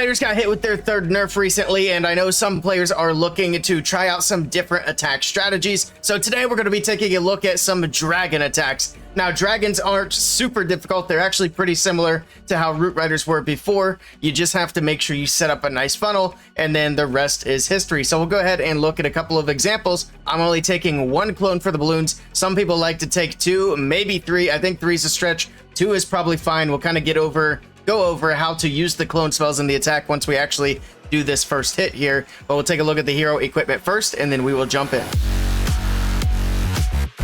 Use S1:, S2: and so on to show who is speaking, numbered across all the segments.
S1: Raiders got hit with their third nerf recently, and I know some players are looking to try out some different attack strategies. So today we're going to be taking a look at some dragon attacks. Now, dragons aren't super difficult. They're actually pretty similar to how root riders were before. You just have to make sure you set up a nice funnel, and then the rest is history. So we'll go ahead and look at a couple of examples. I'm only taking one clone for the balloons. Some people like to take two, maybe three. I think 3 is a stretch. 2 is probably fine. We'll kind of go over how to use the clone spells in the attack once we actually do this first hit here. But we'll take a look at the hero equipment first, and then we will jump in.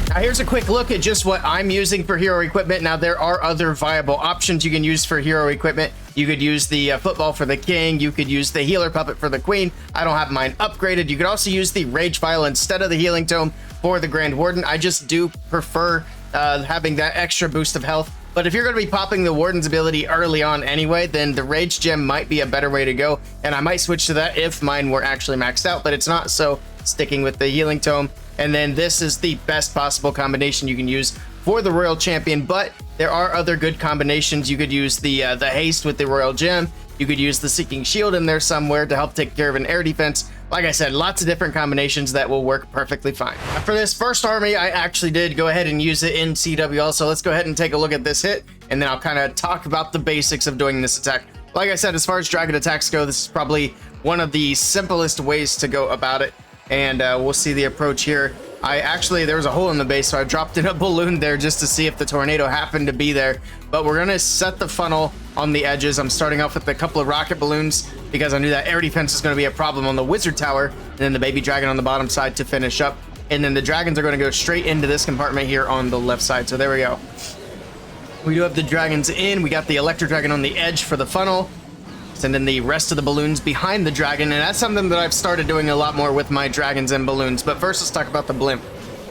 S1: Now here's a quick look at just what I'm using for hero equipment. Now there are other viable options you can use for hero equipment. You could use the football for the king. You could use the healer puppet for the queen. I don't have mine upgraded. You could also use the rage vial instead of the healing tome for the grand warden. I just do prefer having that extra boost of health. But if you're going to be popping the warden's ability early on anyway, then the rage gem might be a better way to go. And I might switch to that if mine were actually maxed out, but it's not, so sticking with the healing tome. And then this is the best possible combination you can use for the royal champion, but there are other good combinations. You could use the haste with the royal gem. You could use the seeking shield in there somewhere to help take care of an air defense. Like I said, lots of different combinations that will work perfectly fine. For this first army, I actually did go ahead and use it in CWL, so let's go ahead and take a look at this hit, and then I'll kind of talk about the basics of doing this attack. Like I said, as far as dragon attacks go, this is probably one of the simplest ways to go about it, and we'll see the approach here. There was a hole in the base, so I dropped in a balloon there just to see if the tornado happened to be there. But we're gonna set the funnel on the edges. I'm starting off with a couple of rocket balloons because I knew that air defense is gonna be a problem on the wizard tower, and then the baby dragon on the bottom side to finish up. And then the dragons are gonna go straight into this compartment here on the left side. So there we go. We do have the dragons in. We got the electro dragon on the edge for the funnel. And then the rest of the balloons behind the dragon, and that's something that I've started doing a lot more with my dragons and balloons. But first, let's talk about the blimp.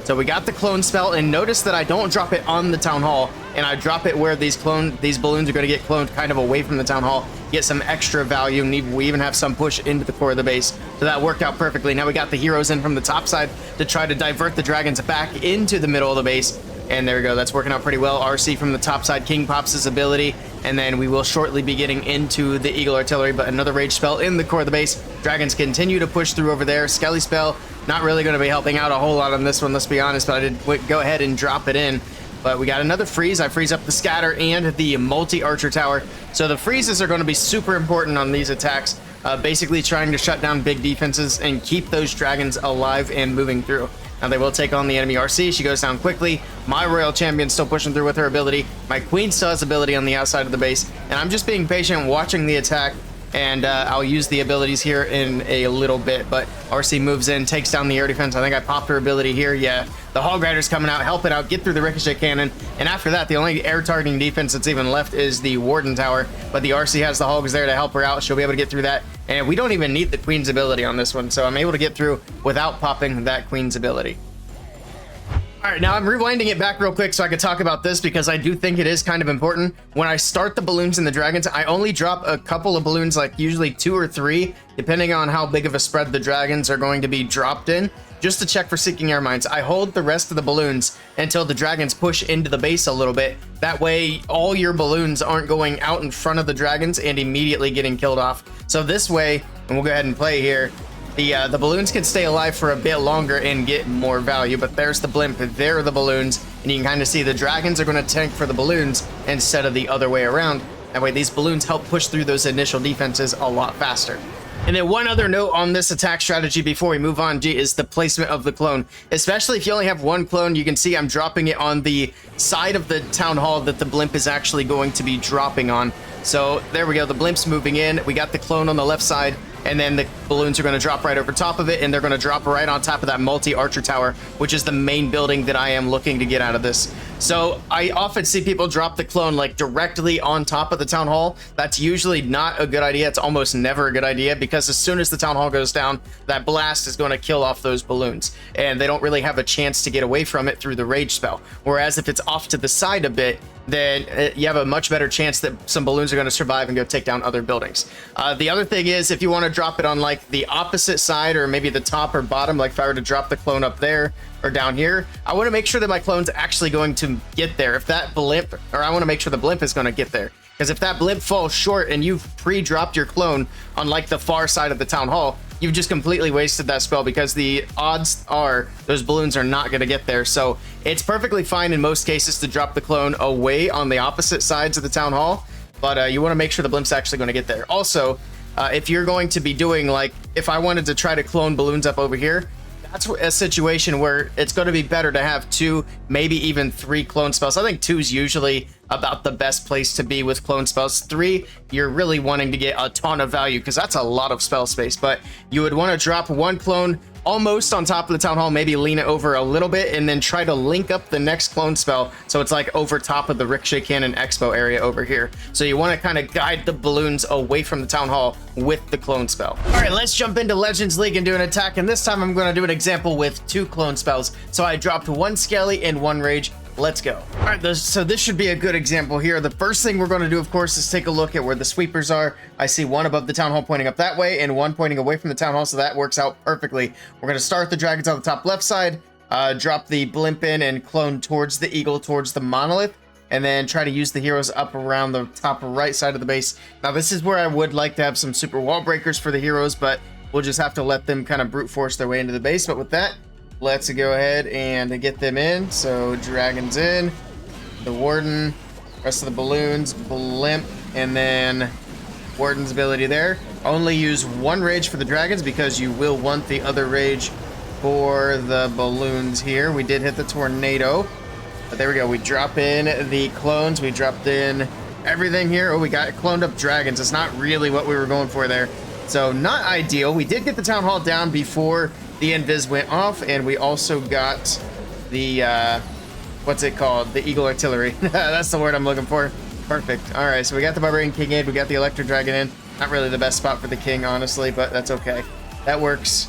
S1: So we got the clone spell, and notice that I don't drop it on the town hall, and I drop it where these balloons are going to get cloned kind of away from the town hall, get some extra value, and we even have some push into the core of the base. So that worked out perfectly. Now we got the heroes in from the top side to try to divert the dragons back into the middle of the base. And there we go, that's working out pretty well. RC from the top side, King pops his ability, and then we will shortly be getting into the Eagle Artillery, but another rage spell in the core of the base. Dragons continue to push through over there. Skelly spell, not really going to be helping out a whole lot on this one, let's be honest, but I did go ahead and drop it in. But we got another freeze. I freeze up the scatter and the multi-archer tower. So the freezes are going to be super important on these attacks, basically trying to shut down big defenses and keep those dragons alive and moving through. Now they will take on the enemy RC. She goes down quickly. My royal champion's still pushing through with her ability. My queen still has ability on the outside of the base. And I'm just being patient, watching the attack. And I'll use the abilities here in a little bit. But RC moves in, takes down the air defense. I think I popped her ability here. Yeah, the Hog Rider's coming out, helping out, get through the ricochet cannon. And after that, the only air targeting defense that's even left is the Warden Tower. But the RC has the Hogs there to help her out. She'll be able to get through that. And we don't even need the Queen's ability on this one. So I'm able to get through without popping that Queen's ability. All right, now I'm rewinding it back real quick so I can talk about this because I do think it is kind of important. When I start the balloons and the dragons, I only drop a couple of balloons, like usually 2 or 3, depending on how big of a spread the dragons are going to be dropped in, just to check for seeking air mines. I hold the rest of the balloons until the dragons push into the base a little bit. That way, all your balloons aren't going out in front of the dragons and immediately getting killed off. So this way, and we'll go ahead and play here, the balloons can stay alive for a bit longer and get more value. But there's the blimp, there are the balloons, and you can kind of see the dragons are going to tank for the balloons instead of the other way around. That way these balloons help push through those initial defenses a lot faster. And then one other note on this attack strategy before we move on, G, is the placement of the clone. Especially if you only have one clone, you can see I'm dropping it on the side of the town hall that the blimp is actually going to be dropping on. So there we go, the blimp's moving in. We got the clone on the left side, and then the balloons are going to drop right over top of it, and they're going to drop right on top of that multi-archer tower, which is the main building that I am looking to get out of this. So I often see people drop the clone like directly on top of the town hall. That's usually not a good idea. It's almost never a good idea because as soon as the town hall goes down, that blast is going to kill off those balloons, and they don't really have a chance to get away from it through the rage spell. Whereas if it's off to the side a bit, then you have a much better chance that some balloons are going to survive and go take down other buildings. The other thing is, if you want to drop it on like the opposite side or maybe the top or bottom, like if I were to drop the clone up there or down here, I want to make sure that my clone's actually going to get there. If that blimp, or I want to make sure the blimp is going to get there. because if that blimp falls short and you've pre-dropped your clone on like the far side of the town hall, you've just completely wasted that spell, because the odds are those balloons are not going to get there. So it's perfectly fine in most cases to drop the clone away on the opposite sides of the town hall, but you want to make sure the blimp's actually going to get there. Also, if you're going to be doing, like, if I wanted to try to clone balloons up over here, that's a situation where it's going to be better to have 2, maybe even 3 clone spells. I think 2 is usually about the best place to be with clone spells. 3, you're really wanting to get a ton of value, because that's a lot of spell space. But you would want to drop 1 clone almost on top of the town hall, maybe lean it over a little bit, and then try to link up the next clone spell so it's like over top of the ricochet cannon expo area over here. So you want to kind of guide the balloons away from the town hall with the clone spell. All right, let's jump into Legends League and do an attack, and this time I'm going to do an example with 2 clone spells. So I dropped 1 Skelly and 1 Rage. Let's go. All right, so this should be a good example here. The first thing we're going to do, of course, is take a look at where the sweepers are. I see 1 above the town hall pointing up that way and 1 pointing away from the town hall, so that works out perfectly. We're going to start the dragons on the top left side, drop the blimp in and clone towards the eagle, towards the monolith, and then try to use the heroes up around the top right side of the base. Now, this is where I would like to have some super wall breakers for the heroes, but we'll just have to let them kind of brute force their way into the base. But with that, let's go ahead and get them in. So dragons in, the warden, rest of the balloons, blimp, and then warden's ability there. Only use 1 rage for the dragons, because you will want the other rage for the balloons here. We did hit the tornado, but there we go. We drop in the clones. We dropped in everything here. Oh, we got cloned up dragons. It's not really what we were going for there. So not ideal. We did get the town hall down before the invis went off, and we also got the what's it called, the eagle artillery. That's the word I'm looking for. Perfect. All right, so we got the barbarian king in, we got the electro dragon in. Not really the best spot for the king, honestly, but that's okay, that works.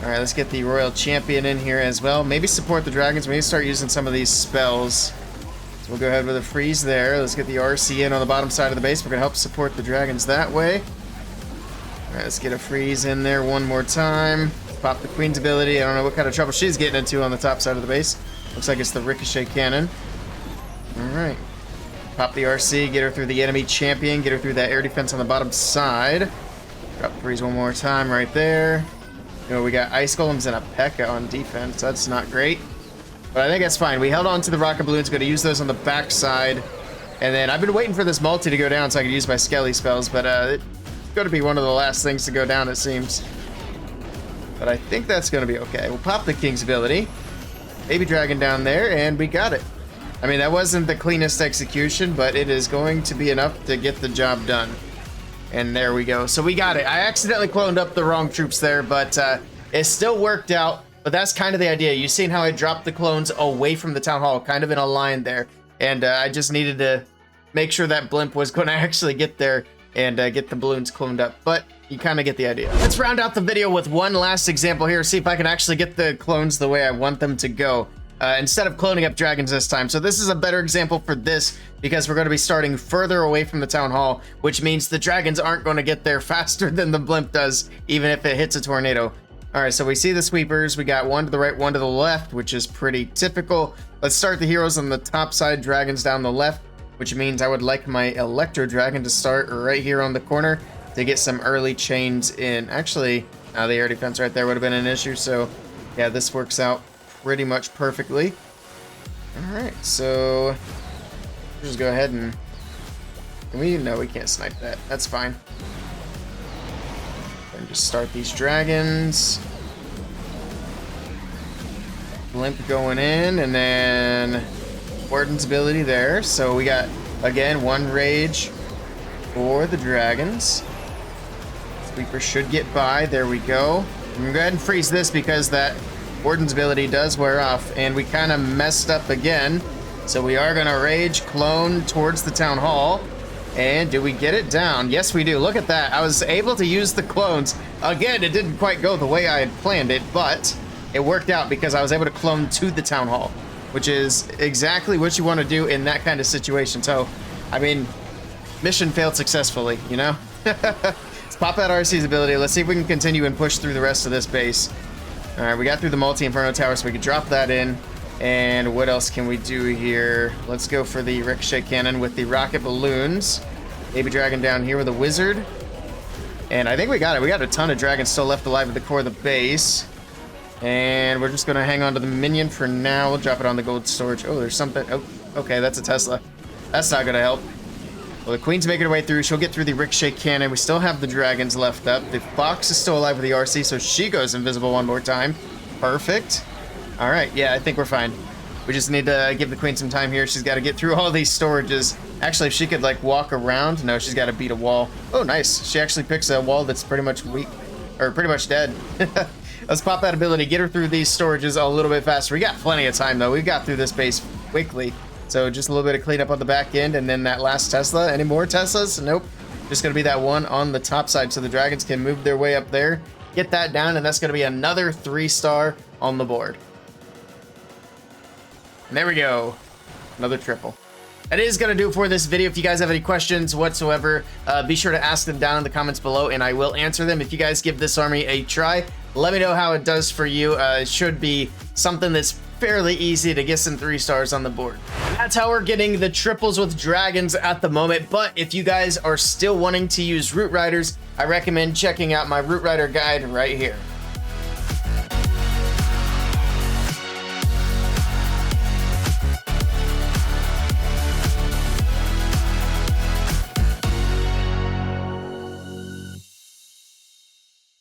S1: All right, let's get the royal champion in here as well. Maybe support the dragons. We need to start using some of these spells, so we'll go ahead with a freeze there. Let's get the RC in on the bottom side of the base. We're gonna help support the dragons that way. All right, let's get a freeze in there one more time. Pop the queen's ability. I don't know what kind of trouble she's getting into on the top side of the base. Looks like it's the ricochet cannon. All right. Pop the RC, get her through the enemy champion, get her through that air defense on the bottom side. Drop the freeze one more time right there. You know, we got ice golems and a P.E.K.K.A on defense. That's not great, but I think that's fine. We held on to the rocket balloons. Going to use those on the back side. And then I've been waiting for this multi to go down so I can use my Skelly spells, but it's going to be one of the last things to go down, it seems. But I think that's going to be okay. We'll pop the king's ability. Baby dragon down there, and we got it. I mean, that wasn't the cleanest execution, but it is going to be enough to get the job done. And there we go. So we got it. I accidentally cloned up the wrong troops there, but it still worked out. But that's kind of the idea. You've seen how I dropped the clones away from the town hall, kind of in a line there. And I just needed to make sure that blimp was going to actually get there and get the balloons cloned up. But you kind of get the idea. Let's round out the video with one last example here, see if I can actually get the clones the way I want them to go, instead of cloning up dragons this time. So this is a better example for this, because we're going to be starting further away from the town hall, which means the dragons aren't going to get there faster than the blimp does, even if it hits a tornado. All right, so we see the sweepers. We got 1 to the right, 1 to the left, which is pretty typical. Let's start the heroes on the top side, dragons down the left, which means I would like my electro dragon to start right here on the corner to get some early chains in. Actually, the air defense right there would have been an issue, so yeah, this works out pretty much perfectly. All right, so just go ahead and no, we can't snipe that. That's fine. And just start these dragons. Blimp going in, and then Warden's ability there. So we got, again, 1 rage for the dragons. Sweeper should get by. There we go. I'm gonna go ahead and freeze this because that Warden's ability does wear off, and we kind of messed up again. So we are gonna rage clone towards the town hall. And do we get it down? Yes, we do. Look at that. I was able to use the clones. Again, it didn't quite go the way I had planned it, but it worked out because I was able to clone to the town hall, which is exactly what you want to do in that kind of situation. So, I mean, mission failed successfully, you know? Let's pop that RC's ability. Let's see if we can continue and push through the rest of this base. All right, we got through the multi-inferno tower, so we can drop that in. And what else can we do here? Let's go for the ricochet cannon with the rocket balloons. Baby dragon down here with a wizard. And I think we got it. We got a ton of dragons still left alive at the core of the base. And we're just going to hang on to the minion for now. We'll drop it on the gold storage. Oh, there's something. Oh, okay, that's a Tesla. That's not going to help. Well, the queen's making her way through. She'll get through the ricochet cannon. We still have the dragons left up. The fox is still alive with the RC, so she goes invisible one more time. Perfect. All right, yeah, I think we're fine. We just need to give the queen some time here. She's got to get through all these storages. Actually, if she could, like, walk around. No, she's got to beat a wall. Oh, nice. She actually picks a wall that's pretty much weak, or pretty much dead. Let's pop that ability, get her through these storages a little bit faster. We got plenty of time, though. We got through this base quickly. So just a little bit of cleanup on the back end, and then that last Tesla. Any more Teslas? Nope. Just going to be that one on the top side, so the dragons can move their way up there. Get that down, and that's going to be another 3-star on the board. And there we go. Another triple. That is going to do it for this video. If you guys have any questions whatsoever, be sure to ask them down in the comments below, and I will answer them. If you guys give this army a try, let me know how it does for you. It should be something that's fairly easy to get some 3-stars on the board. That's how we're getting the triples with dragons at the moment. But if you guys are still wanting to use Root Riders, I recommend checking out my Root Rider guide right here.